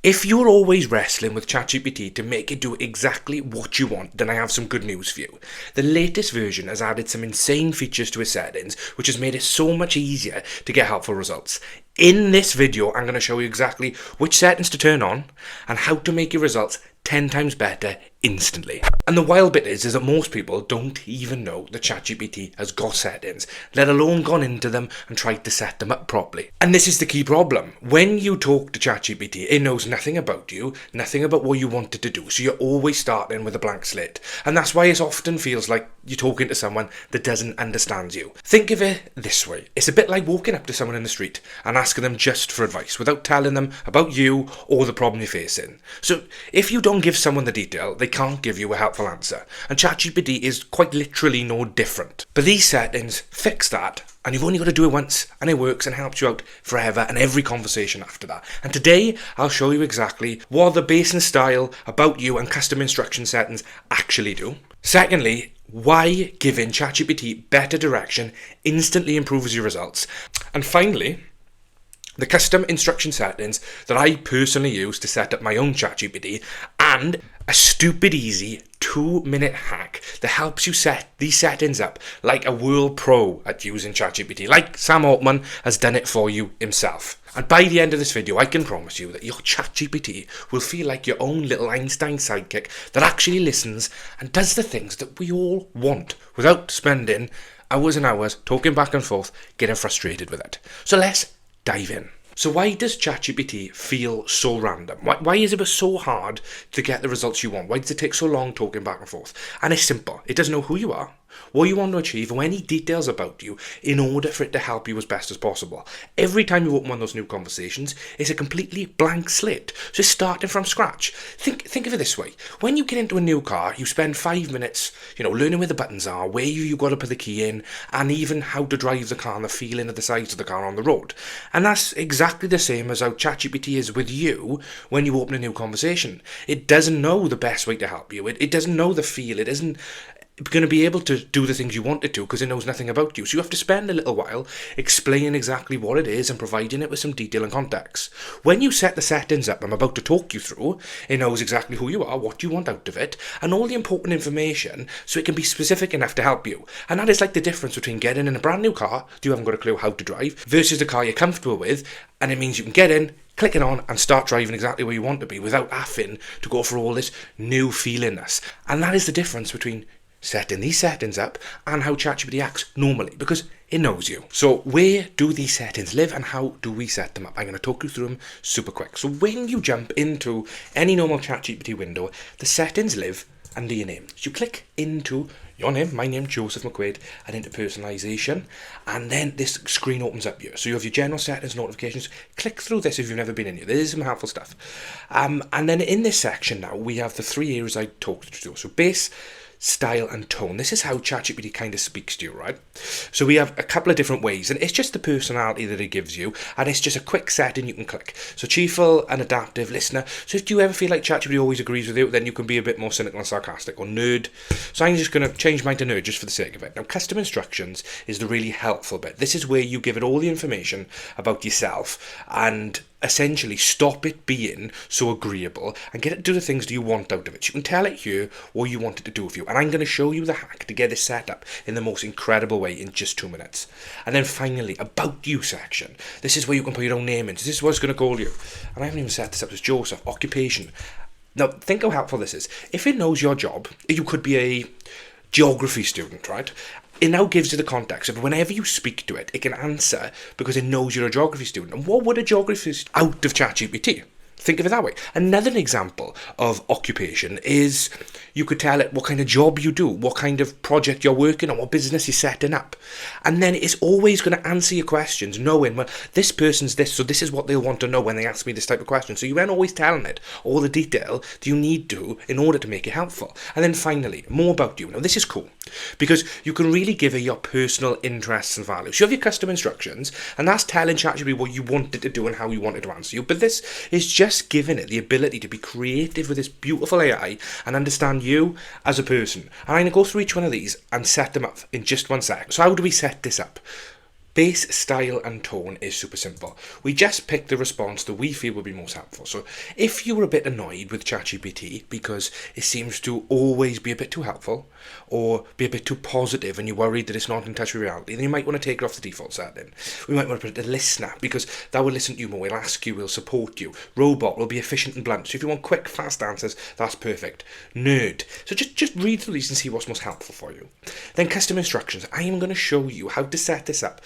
If you're always wrestling with ChatGPT to make it do exactly what you want, then I have some good news for you. The latest version has added some insane features to its settings, which has made it so much easier to get helpful results. In this video, I'm going to show you exactly which settings to turn on and how to make your results 10 times better instantly. And the wild bit is that most people don't even know that ChatGPT has got settings, let alone gone into them and tried to set them up properly. And this is the key problem. When you talk to ChatGPT, it knows nothing about you, nothing about what you wanted to do, so you're always starting with a blank slate. And that's why it often feels like you're talking to someone that doesn't understand you. Think of it this way. It's a bit like walking up to someone in the street and asking them just for advice without telling them about you or the problem you're facing. So if you don't give someone the detail, they can't give you a helpful answer. And ChatGPT is quite literally no different. But these settings fix that, and you've only got to do it once, and it works and helps you out forever and every conversation after that. And today, I'll show you exactly what the base and style, about you, and custom instruction settings actually do. Secondly, why giving ChatGPT better direction instantly improves your results. And finally, the custom instruction settings that I personally use to set up my own ChatGPT, and a stupid easy 2-minute hack that helps you set these settings up like a world pro at using ChatGPT, like Sam Altman has done it for you himself. And by the end of this video, I can promise you that your ChatGPT will feel like your own little Einstein sidekick that actually listens and does the things that we all want without spending hours and hours talking back and forth, getting frustrated with it. So let's dive in. So why does ChatGPT feel so random? Why is it so hard to get the results you want? Why does it take so long talking back and forth? And it's simple. It doesn't know who you are, what you want to achieve, or any details about you in order for it to help you as best as possible. Every time you open one of those new conversations, it's a completely blank slate. So it's starting from scratch. Think of it this way. When you get into a new car, you spend 5 minutes, learning where the buttons are, where you've got to put the key in, and even how to drive the car and the feeling of the sides of the car on the road. And that's exactly the same as how ChatGPT is with you when you open a new conversation. It doesn't know the best way to help you. It doesn't know the feel. It isn't going to be able to do the things you want it to because it knows nothing about you. So you have to spend a little while explaining exactly what it is and providing it with some detail and context. When you set the settings up I'm about to talk you through, it knows exactly who you are, what you want out of it, and all the important information so it can be specific enough to help you. And that is like the difference between getting in a brand new car that you haven't got a clue how to drive versus the car you're comfortable with, and it means you can get in, click it on and start driving exactly where you want to be without having to go for all this new feelingness. And that is the difference between setting these settings up and how ChatGPT acts normally, because it knows you. So where do these settings live and how do we set them up? I'm going to talk you through them super quick. So when you jump into any normal ChatGPT window, the settings live under your name. So you click into your name, my name, Joseph McQuaid, and into personalization, and then this screen opens up here. So you have your general settings, notifications. Click through this if you've never been in here. There is some helpful stuff. And then in this section now, we have the 3 areas I talked through. So base, style and tone. This is how ChatGPT kind of speaks to you, right? So we have a couple of different ways, and it's just the personality that it gives you, and it's just a quick setting you can click. So cheerful and adaptive listener. So if you ever feel like ChatGPT always agrees with you, then you can be a bit more cynical and sarcastic, or nerd. So I'm just going to change mine to nerd just for the sake of it. Now, custom instructions is the really helpful bit. This is where you give it all the information about yourself and essentially stop it being so agreeable and get it to do the things that you want out of it. So you can tell it here what you want it to do for you, and I'm going to show you the hack to get this set up in the most incredible way in just 2 minutes. And then finally, about you section. This is where you can put your own name in. So this is what it's going to call you, and I haven't even set this up as Joseph. Occupation. Now think how helpful this is. If it knows your job, you could be a geography student, right? It now gives you the context of whenever you speak to it, it can answer because it knows you're a geography student. And what would a geography student out of ChatGPT? Think of it that way. Another example of occupation is you could tell it what kind of job you do, what kind of project you're working on, what business you're setting up. And then it's always going to answer your questions knowing, well, this person's this, so this is what they'll want to know when they ask me this type of question. So you aren't always telling it all the detail that you need to in order to make it helpful. And then finally, more about you. Now this is cool because you can really give it your personal interests and values. You have your custom instructions, and that's telling ChatGPT what you want it to do and how you want it to answer you. But this is just giving it the ability to be creative with this beautiful AI and understand you as a person. And I'm going to go through each one of these and set them up in just 1 sec. So how do we set this up? Base, style and tone is super simple. We just pick the response that we feel would be most helpful. So if you were a bit annoyed with ChatGPT because it seems to always be a bit too helpful or be a bit too positive and you're worried that it's not in touch with reality, then you might want to take it off the default setting. We might want to put it to listener because that will listen to you more, will ask you, will support you. Robot will be efficient and blunt. So if you want quick, fast answers, that's perfect. Nerd. So just read through these and see what's most helpful for you. Then custom instructions. I am going to show you how to set this up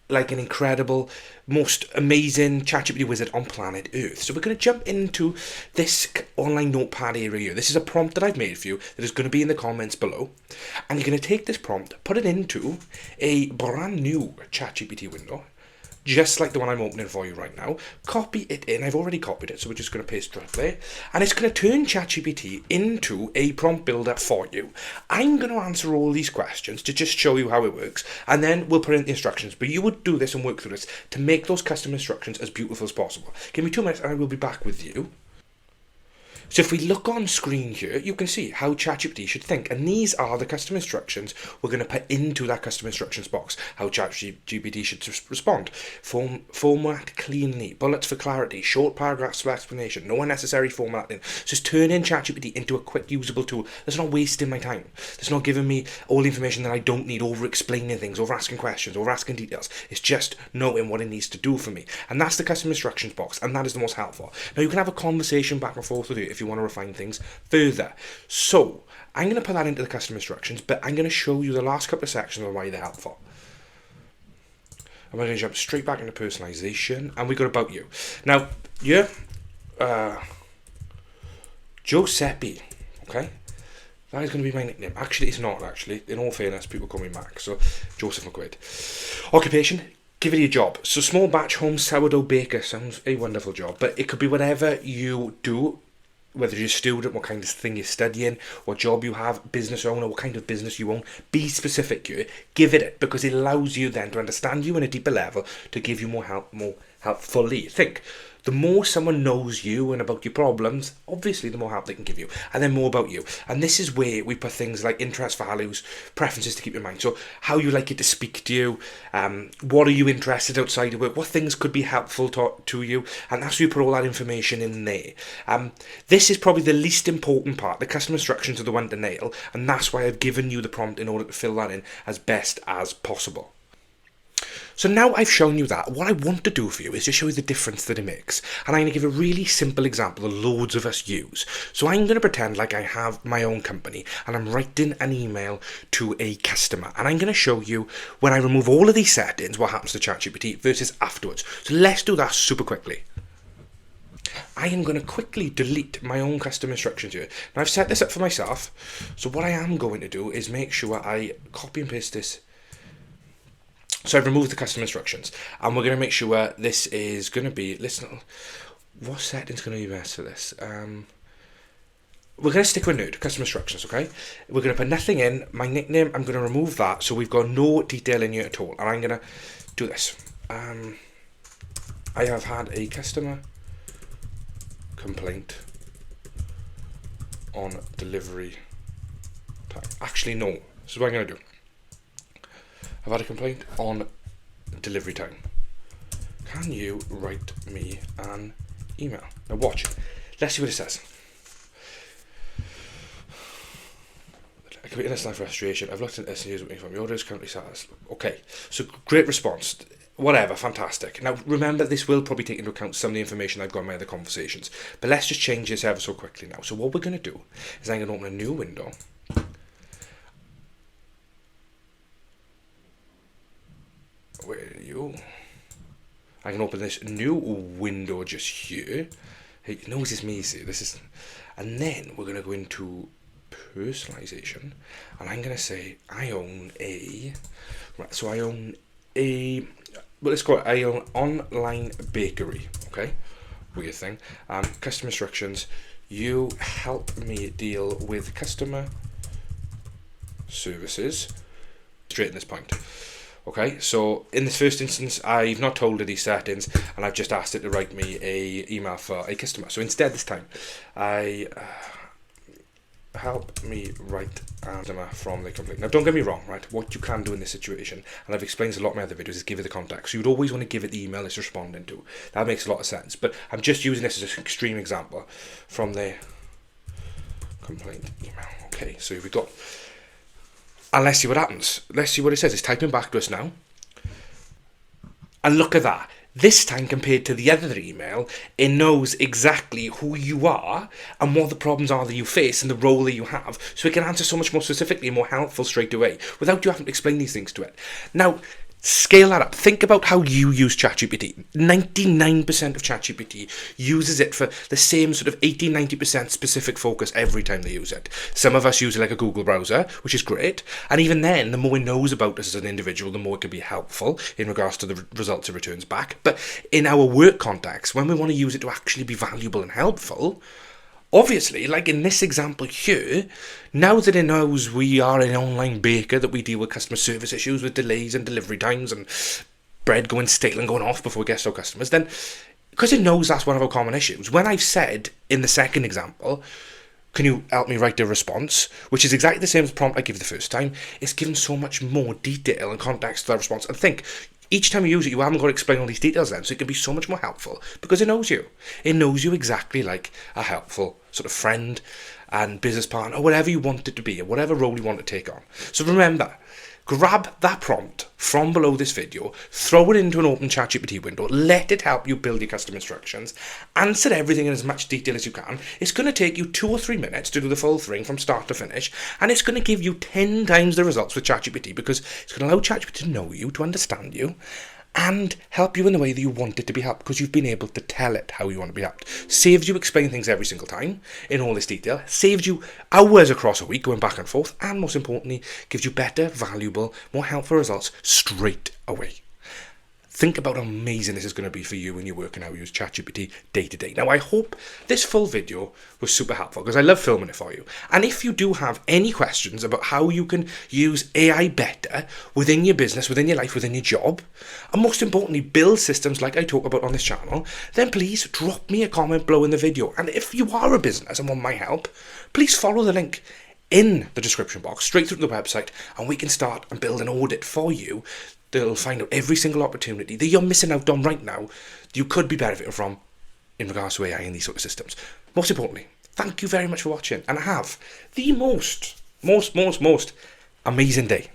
like an incredible, most amazing ChatGPT wizard on planet Earth. So we're going to jump into this online notepad area here. This is a prompt that I've made for you that is going to be in the comments below. And you're going to take this prompt, put it into a brand new ChatGPT window, just like the one I'm opening for you right now. Copy it in. I've already copied it, so we're just going to paste it right there. And it's going to turn ChatGPT into a prompt builder for you. I'm going to answer all these questions to just show you how it works, and then we'll put in the instructions. But you would do this and work through this to make those custom instructions as beautiful as possible. Give me 2 minutes and I will be back with you. So if we look on screen here, you can see how ChatGPT should think. And these are the custom instructions we're going to put into that custom instructions box. How ChatGPT should respond. Format cleanly. Bullets for clarity. Short paragraphs for explanation. No unnecessary formatting. Just turn in ChatGPT into a quick usable tool that's not wasting my time. That's not giving me all the information that I don't need, over explaining things, over asking questions, over asking details. It's just knowing what it needs to do for me. And that's the custom instructions box. And that is the most helpful. Now you can have a conversation back and forth with it if you want to refine things further. So I'm going to put that into the custom instructions, but I'm going to show you the last couple of sections on why they're helpful. And we're going to jump straight back into personalization, and we got about you. Now, yeah, Giuseppe, okay? That is going to be my nickname. Actually, it's not, actually. In all fairness, people call me Max, so Joseph McQuaid. Occupation, give it a job. So small batch home sourdough baker sounds a wonderful job, but it could be whatever you do, whether you're a student, what kind of thing you're studying, what job you have, business owner, what kind of business you own. Be specific here. Give it, because it allows you then to understand you on a deeper level, to give you more help fully. Think, the more someone knows you and about your problems, obviously the more help they can give you, and then more about you. And this is where we put things like interests, values, preferences to keep in mind. So how you like it to speak to you, what are you interested outside of work, what things could be helpful to you, and that's where you put all that information in there. This is probably the least important part. The custom instructions are the one to nail, and that's why I've given you the prompt in order to fill that in as best as possible. So now I've shown you that, what I want to do for you is just show you the difference that it makes. And I'm going to give a really simple example that loads of us use. So I'm going to pretend like I have my own company and I'm writing an email to a customer. And I'm going to show you when I remove all of these settings, what happens to ChatGPT versus afterwards. So let's do that super quickly. I am going to quickly delete my own custom instructions here. Now I've set this up for myself. So what I am going to do is make sure I copy and paste this. So I've removed the custom instructions, and we're going to make sure this is going to be, listen, what setting's going to be best for this? We're going to stick with nerd, custom instructions, okay? We're going to put nothing in. My nickname, I'm going to remove that, so we've got no detail in here at all. And I'm going to do this. I have had a customer complaint on delivery time. Actually, no. This is what I'm going to do. I've had a complaint on delivery time. Can you write me an email? Now watch. Let's see what it says. I can be innocent of frustration. I've looked at this and used it from the orders currently satisfied. Okay, so great response. Whatever, fantastic. Now remember, this will probably take into account some of the information I've got in my other conversations. But let's just change this ever so quickly now. So what we're going to do is I'm going to open a new window. Where are you? I can open this new window just here. Hey, notice it's me, see, this is, and then we're going to go into personalization, and I'm going to say I own a, right, so I own a, well, let's call it, I own online bakery, okay, weird thing, custom instructions, you help me deal with customer services, straight in this point. Okay, so in this first instance, I've not told it these settings, and I've just asked it to write me a email for a customer. So instead this time, I help me write an from the complaint. Now, don't get me wrong, right? What you can do in this situation, and I've explained this a lot in my other videos, is give it the context. So you'd always want to give it the email it's responding to. That makes a lot of sense. But I'm just using this as an extreme example from the complaint email. Okay, so we've got, and let's see what happens. Let's see what it says. It's typing back to us now. And look at that. This time, compared to the other email, it knows exactly who you are and what the problems are that you face and the role that you have, so it can answer so much more specifically and more helpful straight away without you having to explain these things to it. Now, scale that up. Think about how you use ChatGPT. 99% of ChatGPT uses it for the same sort of 80-90% specific focus every time they use it. Some of us use it like a Google browser, which is great. And even then, the more it knows about us as an individual, the more it can be helpful in regards to the results it returns back. But in our work context, when we want to use it to actually be valuable and helpful, obviously, like in this example here, now that it knows we are an online baker, that we deal with customer service issues with delays and delivery times and bread going stale and going off before we get to our customers, then because it knows that's one of our common issues, when I've said in the second example, can you help me write a response, which is exactly the same as the prompt I gave the first time, it's given so much more detail and context to that response. And think, each time you use it, you haven't got to explain all these details then, so it can be so much more helpful because it knows you. It knows you exactly like a helpful sort of friend and business partner, or whatever you want it to be, or whatever role you want to take on. So remember, grab that prompt from below this video, throw it into an open ChatGPT window, let it help you build your custom instructions, answer everything in as much detail as you can. It's going to take you 2 or 3 minutes to do the full thing from start to finish, and it's going to give you 10 times the results with ChatGPT because it's going to allow ChatGPT to know you, to understand you, and help you in the way that you want it to be helped because you've been able to tell it how you want to be helped. Saves you explaining things every single time in all this detail, saves you hours across a week going back and forth, and most importantly, gives you better, valuable, more helpful results straight away. Think about how amazing this is going to be for you when you're working out use ChatGPT day to day. Now, I hope this full video was super helpful because I love filming it for you. And if you do have any questions about how you can use AI better within your business, within your life, within your job, and most importantly, build systems like I talk about on this channel, then please drop me a comment below in the video. And if you are a business and want my help, please follow the link in the description box straight through to the website, and we can start and build an audit for you that'll find out every single opportunity that you're missing out on right now that you could be benefiting from in regards to AI and these sort of systems. Most importantly, thank you very much for watching, and have the most amazing day.